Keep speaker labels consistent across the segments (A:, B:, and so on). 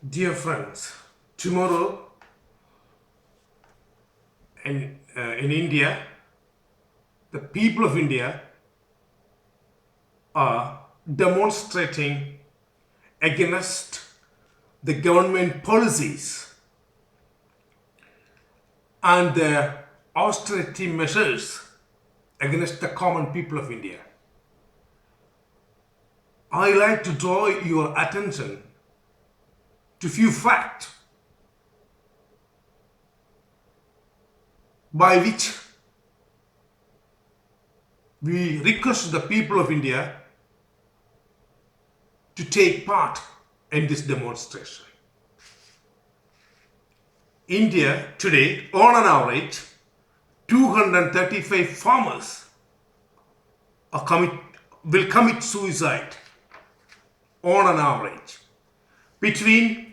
A: Dear friends, tomorrow in India, the people of India are demonstrating against the government policies and their austerity measures against the common people of India. I like to draw your attention to few facts by which we request the people of India to take part in this demonstration. India today, on an average, 235 farmers will commit suicide on an average. Between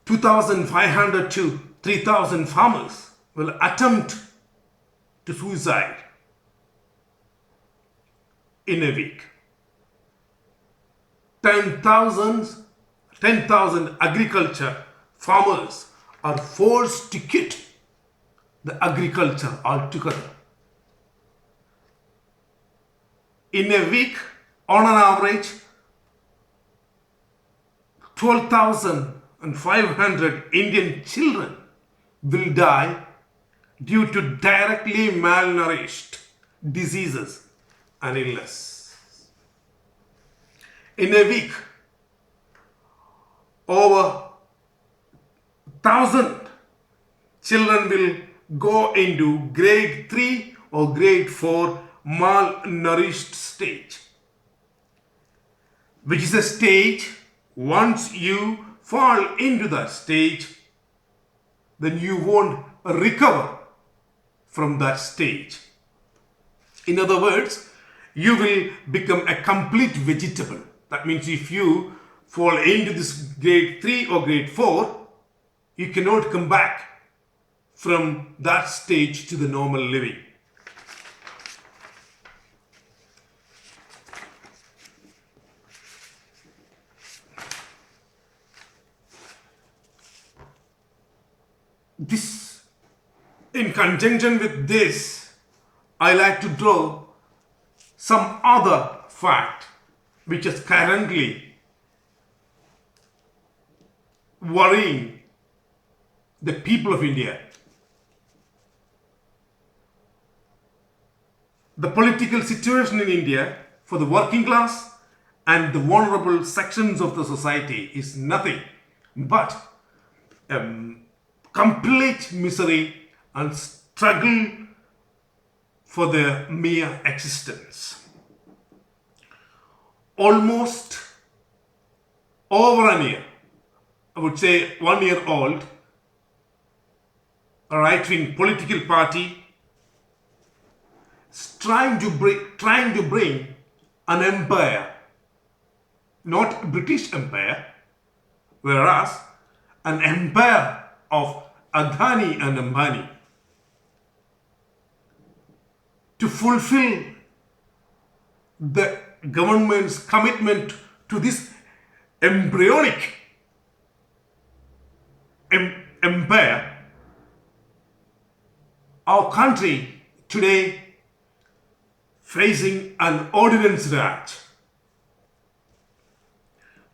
A: 2,500 to 3,000 farmers will attempt to suicide in a week. 10,000 agriculture farmers are forced to quit the agriculture altogether. In a week, on an average, 12,500 Indian children will die due to directly malnourished diseases and illness. In a week, over 1,000 children will go into grade 3 or grade 4 malnourished stage, which is a stage once you fall into that stage, then you won't recover from that stage. In other words, you will become a complete vegetable. That means if you fall into this grade 3 or grade 4, you cannot come back from that stage to the normal living. In conjunction with this, I like to draw some other fact which is currently worrying the people of India. The political situation in India for the working class and the vulnerable sections of the society is nothing but complete misery and struggle for their mere existence. Almost over a year, I would say 1 year old, a right-wing political party is trying to bring an empire, not British Empire, whereas an empire of Adani and Ambani, to fulfill the government's commitment to this embryonic empire. Our country today facing an ordinance raj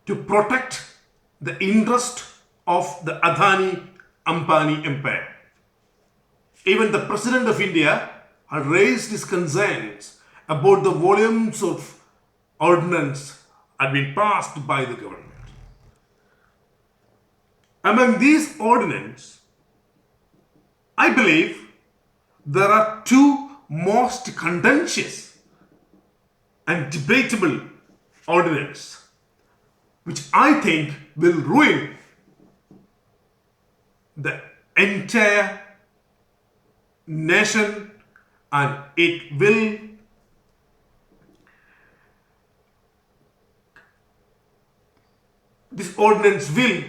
A: to protect the interest of the Adani Ambani empire. Even the President of India had raised his concerns about the volumes of ordinance had been passed by the government. Among these ordinances, I believe there are two most contentious and debatable ordinances which I think will ruin the entire nation, and this ordinance will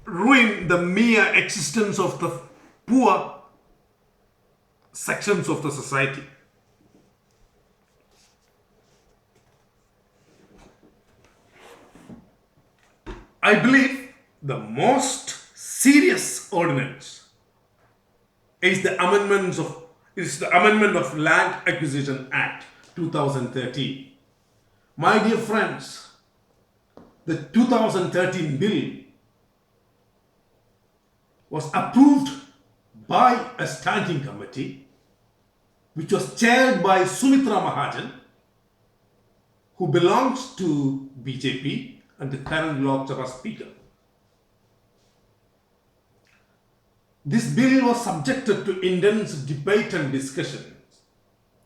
A: ruin the mere existence of the poor sections of the society. I believe the most serious ordinance is the Amendment of Land Acquisition Act 2013. My dear friends, the 2013 bill was approved by a standing committee which was chaired by Sumitra Mahajan, who belongs to BJP and the current Lok Sabha Speaker. This bill was subjected to intense debate and discussion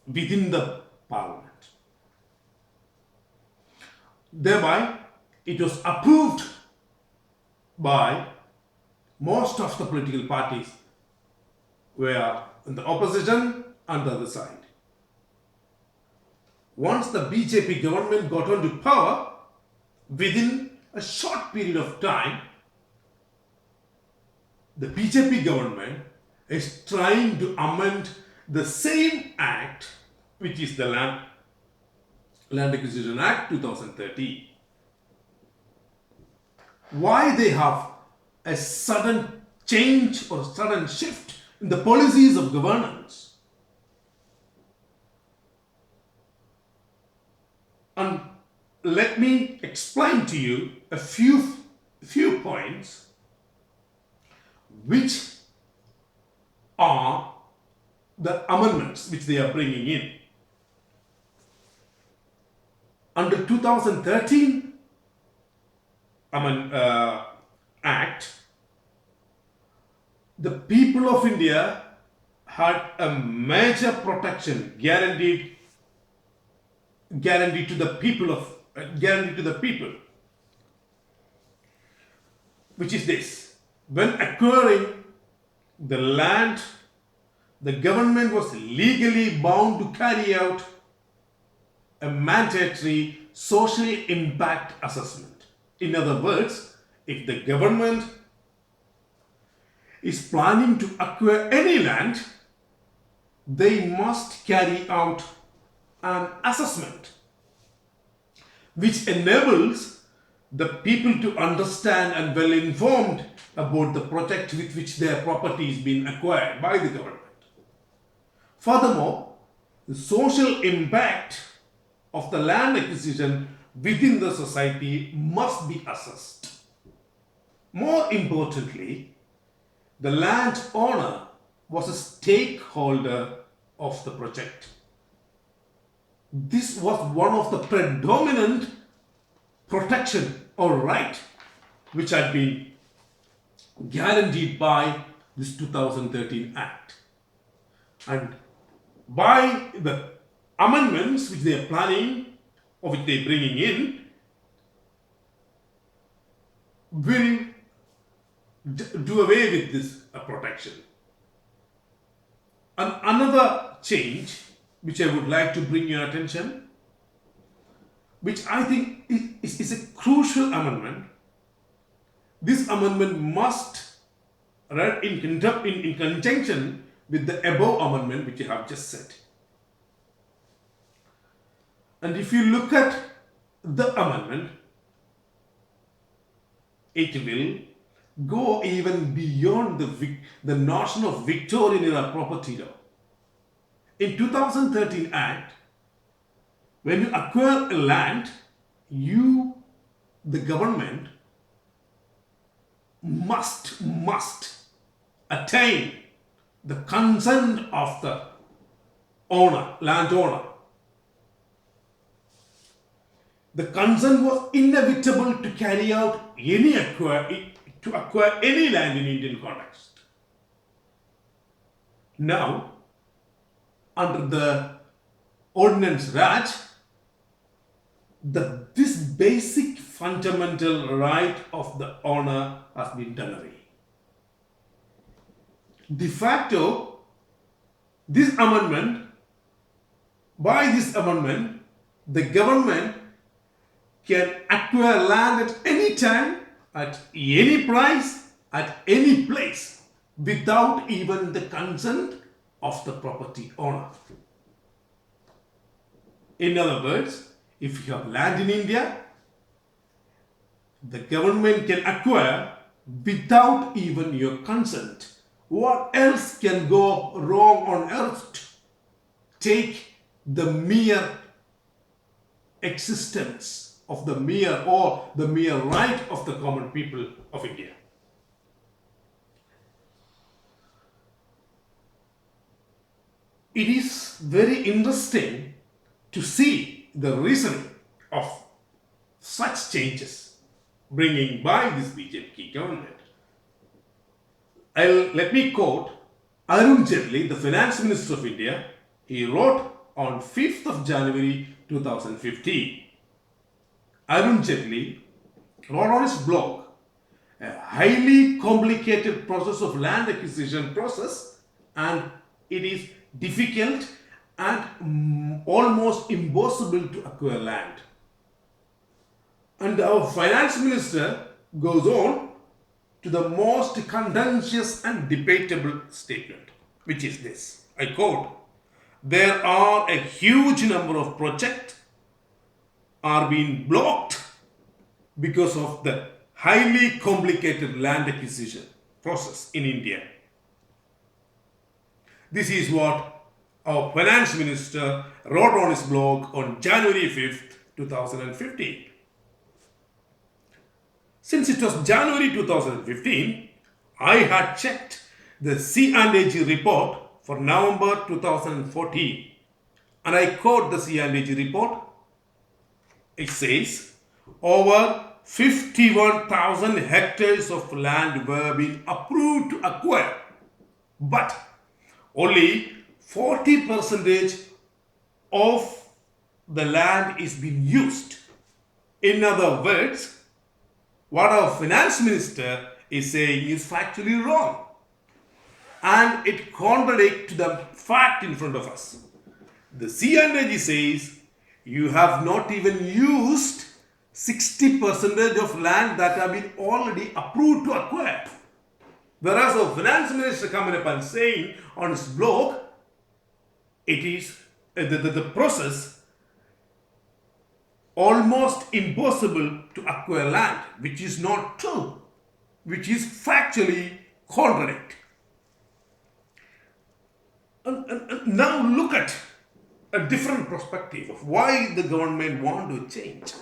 A: within the parliament. Thereby, it was approved by most of the political parties were in the opposition and the other side. Once the BJP government got onto power, within a short period of time, the BJP government is trying to amend the same act, which is the Land Acquisition Act 2013. Why they have a sudden change or sudden shift in the policies of governance? And let me explain to you a few points which are the amendments which they are bringing in. Under 2013 Act, the people of India had a major protection guaranteed to the people, which is this: when acquiring the land, the government was legally bound to carry out a mandatory social impact assessment. In other words, if the government is planning to acquire any land, they must carry out an assessment which enables the people to understand and well informed about the project with which their property is being acquired by the government. Furthermore, the social impact of the land acquisition within the society must be assessed. More importantly, the landowner was a stakeholder of the project. This was one of the predominant protection or right which had been guaranteed by this 2013 Act. And by the amendments which they are planning or which they are bringing in, will do away with this protection. And another change which I would like to bring your attention, which I think is a crucial amendment. This amendment must read in conjunction with the above amendment which I have just said. And if you look at the amendment, it will go even beyond the notion of Victorian era property law. In 2013 Act, when you acquire a land, the government must attain the consent of the landowner. The consent was inevitable to carry out to acquire any land in Indian context. Now, under the Ordinance Raj, this basic fundamental right of the owner has been done away. De facto, by this amendment, the government can acquire land at any time, at any price, at any place, without even the consent of the property owner. In other words, if you have land in India, the government can acquire without even your consent. What else can go wrong on earth? Take the mere existence of the mere right of the common people of India. It is very interesting to see the reasoning of such changes bringing by this BJP government. Let me quote Arun Jaitley, the Finance Minister of India. He wrote on 5th of January 2015. Arun Jaitley wrote on his blog, a highly complicated process of land acquisition process, and it is difficult and almost impossible to acquire land. And our finance minister goes on to the most contentious and debatable statement, which is this. I quote, there are a huge number of projects are being blocked because of the highly complicated land acquisition process in India. This is what our finance minister wrote on his blog on January 5th, 2015. Since it was January 2015, I had checked the C&AG report for November 2014. And I quote the C&AG report. It says, over 51,000 hectares of land were being approved to acquire, but only 40% of the land is being used. In other words, what our finance minister is saying is factually wrong, and it contradicts the fact in front of us. The C&AG says you have not even used 60% of land that have been already approved to acquire. Whereas our finance minister coming up and saying on his blog, it is the process almost impossible to acquire land, which is not true, which is factually contradict. And now look at a different perspective of why the government want to change.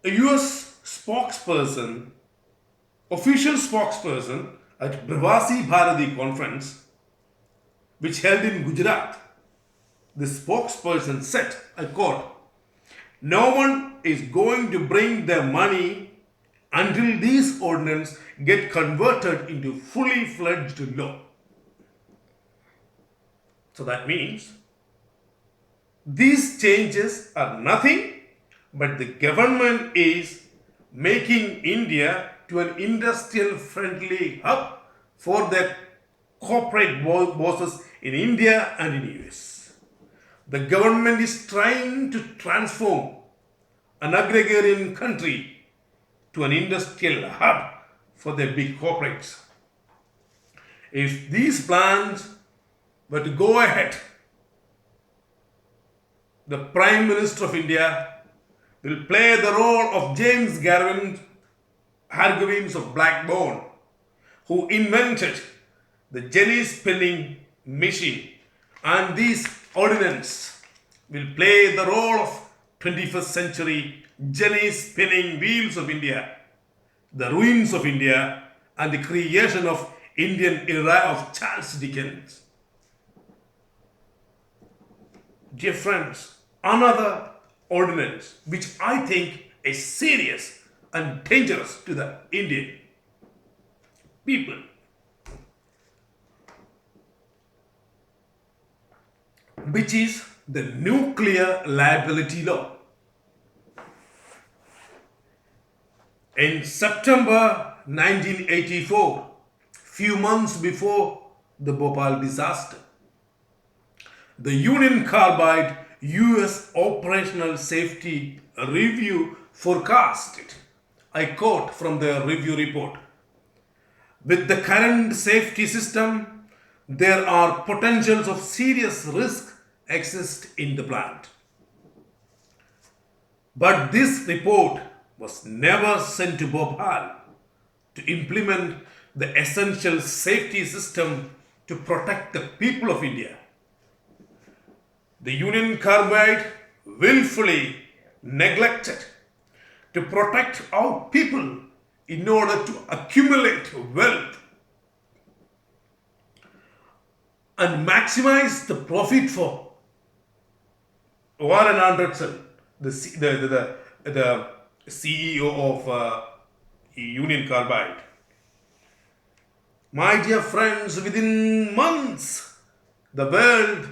A: A US spokesperson, official spokesperson at Pravasi Bharati conference, which held in Gujarat, the spokesperson said, I quote, no one is going to bring their money until these ordinances get converted into fully fledged law. So that means these changes are nothing but the government is making India to an industrial friendly hub for their corporate bosses in India and in US. The government is trying to transform an agrarian country to an industrial hub for their big corporates. If these plans were to go ahead, the Prime Minister of India will play the role of James Hargreaves of Blackburn, who invented the jelly spinning machine, and these ordinances will play the role of 21st century jelly spinning wheels of India, the ruins of India, and the creation of Indian era of Charles Dickens. Dear friends, another ordinance which I think is serious and dangerous to the Indian people, which is the nuclear liability law. In September 1984, few months before the Bhopal disaster, the Union Carbide US Operational Safety Review forecasted, I quote from the review report, with the current safety system, there are potentials of serious risk exist in the plant. But this report was never sent to Bhopal to implement the essential safety system to protect the people of India. The Union Carbide willfully neglected to protect our people in order to accumulate wealth and maximize the profit for Warren Anderson, the CEO of Union Carbide. My dear friends, within months, the world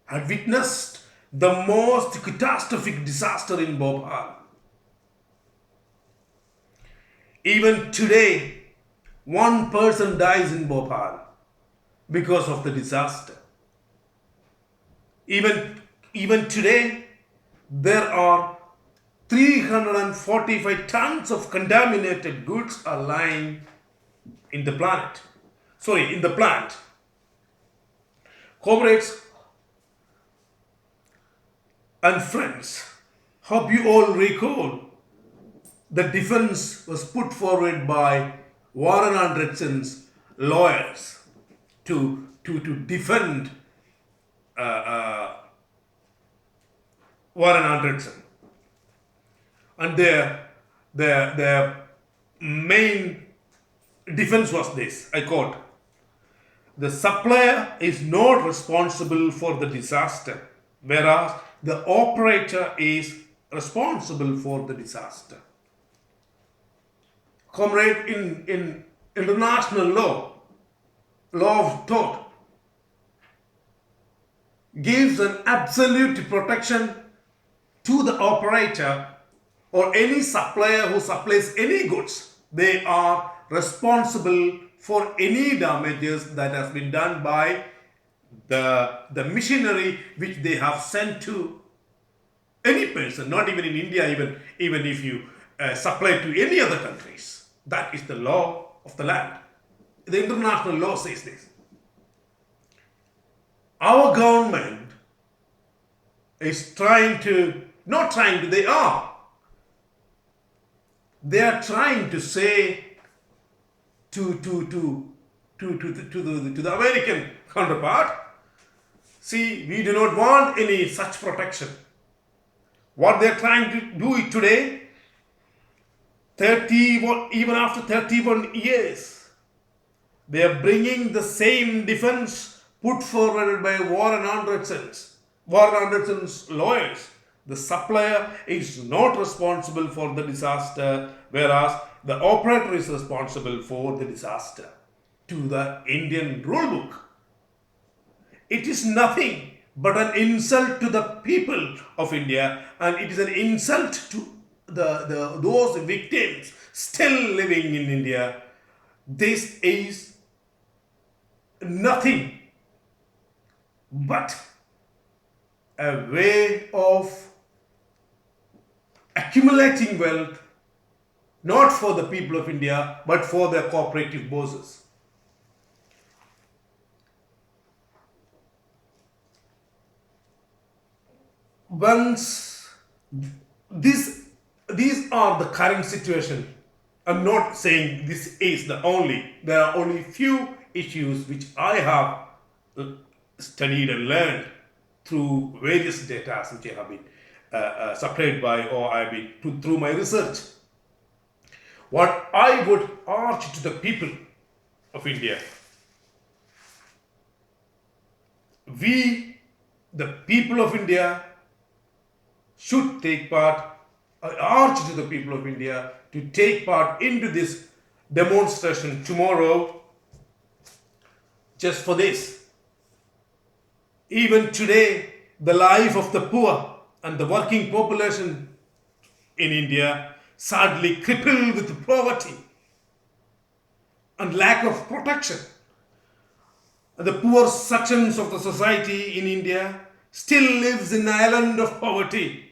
A: had witnessed the most catastrophic disaster in Bhopal. Even today, one person dies in Bhopal because of the disaster. Even today, there are 345 tons of contaminated goods are lying in the plant. Comrades and friends, hope you all recall the defense was put forward by Warren Anderson's lawyers to defend Warren Anderson. And their main defense was this, I quote, "The supplier is not responsible for the disaster, whereas the operator is responsible for the disaster." Comrade, in international law of tort gives an absolute protection to the operator or any supplier who supplies any goods. They are responsible for any damages that has been done by the machinery which they have sent to any person, not even in India, even if you supply to any other countries. That is the law of the land. The international law says this. Our government is they are trying to say to the American counterpart, see, we do not want any such protection. What they are trying to do it today, even after 31 years, they are bringing the same defense put forward by Warren Anderson's lawyers. The supplier is not responsible for the disaster, whereas the operator is responsible for the disaster. To the Indian rule book, it is nothing but an insult to the people of India, and it is an insult to those victims still living in India. This is nothing but a way of accumulating wealth, not for the people of India, but for their cooperative bosses. Once these are the current situation. I'm not saying this is the only. There are only few issues which I have studied and learned through various data which I have been supplied by, or I've been through my research. What I would urge to the people of India, we, the people of India, should take part. I urge to the people of India to take part into this demonstration tomorrow just for this. Even today, the life of the poor and the working population in India sadly crippled with poverty and lack of protection. The poor sections of the society in India still lives in an island of poverty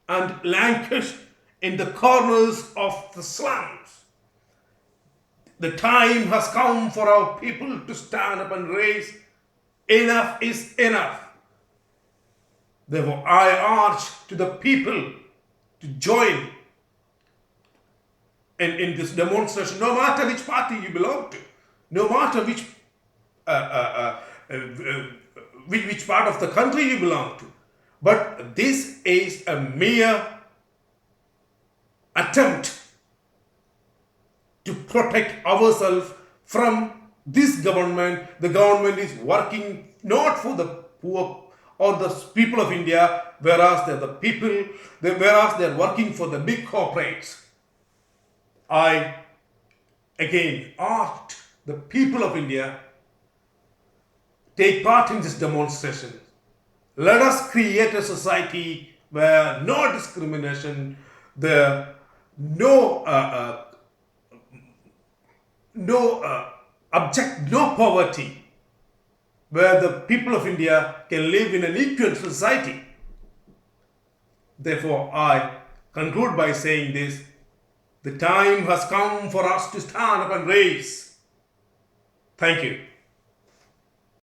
A: and languish in the corners of the slums. The time has come for our people to stand up and raise, enough is enough. Therefore, I urge to the people to join in this demonstration, no matter which party you belong to, no matter which part of the country you belong to. But this is a mere attempt to protect ourselves from this government. The government is working not for the poor or the people of India, whereas they're the people, whereas they're working for the big corporates. I again asked the people of India, take part in this demonstration. Let us create a society where no discrimination, there no poverty, where the people of India can live in an equal society. Therefore, I conclude by saying this: the time has come for us to stand up and raise. Thank you.